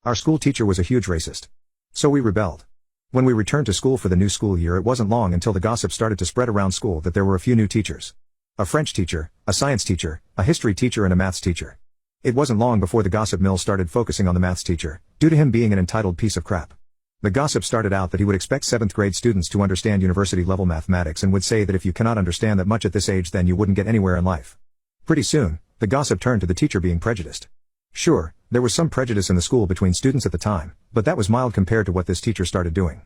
Our school teacher was a huge racist. So we rebelled. When we returned to school for the new school year, it wasn't long until the gossip started to spread around school that there were a few new teachers. A French teacher, a science teacher, a history teacher and a maths teacher. It wasn't long before the gossip mill started focusing on the maths teacher, due to him being an entitled piece of crap. The gossip started out that he would expect 7th grade students to understand university-level mathematics and would say that if you cannot understand that much at this age then you wouldn't get anywhere in life. Pretty soon, the gossip turned to the teacher being prejudiced. Sure, there was some prejudice in the school between students at the time, but that was mild compared to what this teacher started doing.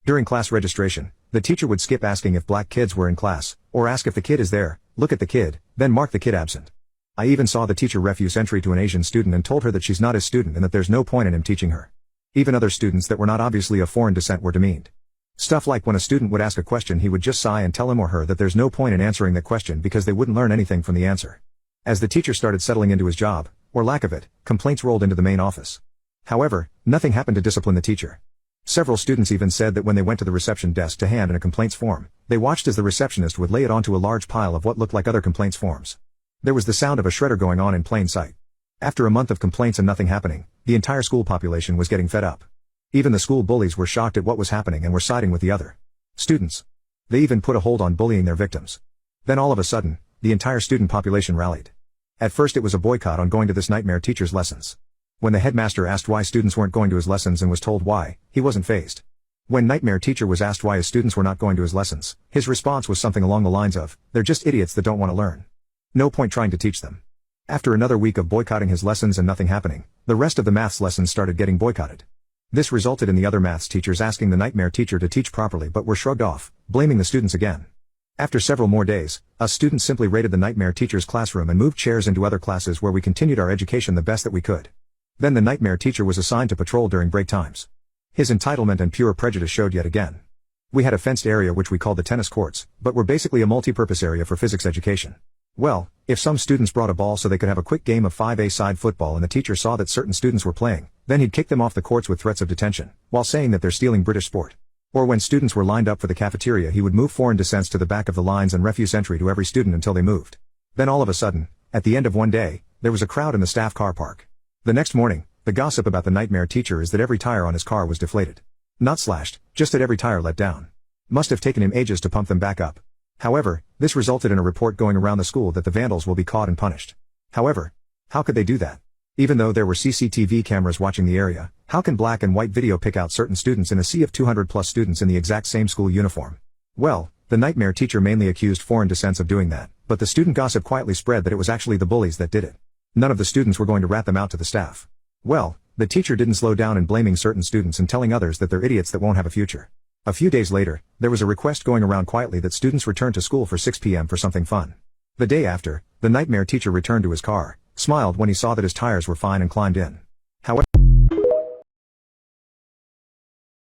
During class registration, the teacher would skip asking if black kids were in class, or ask if the kid is there, look at the kid, then mark the kid absent. I even saw the teacher refuse entry to an Asian student and told her that she's not his student and that there's no point in him teaching her. Even other students that were not obviously of foreign descent were demeaned. Stuff like when a student would ask a question he would just sigh and tell him or her that there's no point in answering that question because they wouldn't learn anything from the answer. As the teacher started settling into his job, or lack of it, complaints rolled into the main office. However, nothing happened to discipline the teacher. Several students even said that when they went to the reception desk to hand in a complaints form, they watched as the receptionist would lay it onto a large pile of what looked like other complaints forms. There was the sound of a shredder going on in plain sight. After a month of complaints and nothing happening, the entire school population was getting fed up. Even the school bullies were shocked at what was happening and were siding with the other students. They even put a hold on bullying their victims. Then all of a sudden, the entire student population rallied. At first it was a boycott on going to this nightmare teacher's lessons. When the headmaster asked why students weren't going to his lessons and was told why, he wasn't fazed. When nightmare teacher was asked why his students were not going to his lessons, his response was something along the lines of, they're just idiots that don't want to learn. No point trying to teach them. After another week of boycotting his lessons and nothing happening, the rest of the maths lessons started getting boycotted. This resulted in the other maths teachers asking the nightmare teacher to teach properly but were shrugged off, blaming the students again. After several more days, us students simply raided the nightmare teacher's classroom and moved chairs into other classes where we continued our education the best that we could. Then the nightmare teacher was assigned to patrol during break times. His entitlement and pure prejudice showed yet again. We had a fenced area which we called the tennis courts, but were basically a multi-purpose area for physics education. Well, if some students brought a ball so they could have a quick game of 5-a-side football and the teacher saw that certain students were playing, then he'd kick them off the courts with threats of detention, while saying that they're stealing British sport. Or when students were lined up for the cafeteria he would move foreign descents to the back of the lines and refuse entry to every student until they moved. Then all of a sudden, at the end of one day, there was a crowd in the staff car park. The next morning, the gossip about the nightmare teacher is that every tire on his car was deflated. Not slashed, just that every tire let down. Must have taken him ages to pump them back up. However, this resulted in a report going around the school that the vandals will be caught and punished. However, how could they do that? Even though there were CCTV cameras watching the area, how can black and white video pick out certain students in a sea of 200+ students in the exact same school uniform? Well, the nightmare teacher mainly accused foreign descents of doing that, but the student gossip quietly spread that it was actually the bullies that did it. None of the students were going to rat them out to the staff. Well, the teacher didn't slow down in blaming certain students and telling others that they're idiots that won't have a future. A few days later, there was a request going around quietly that students return to school for 6 p.m. for something fun. The day after, the nightmare teacher returned to his car, smiled when he saw that his tires were fine and climbed in. However,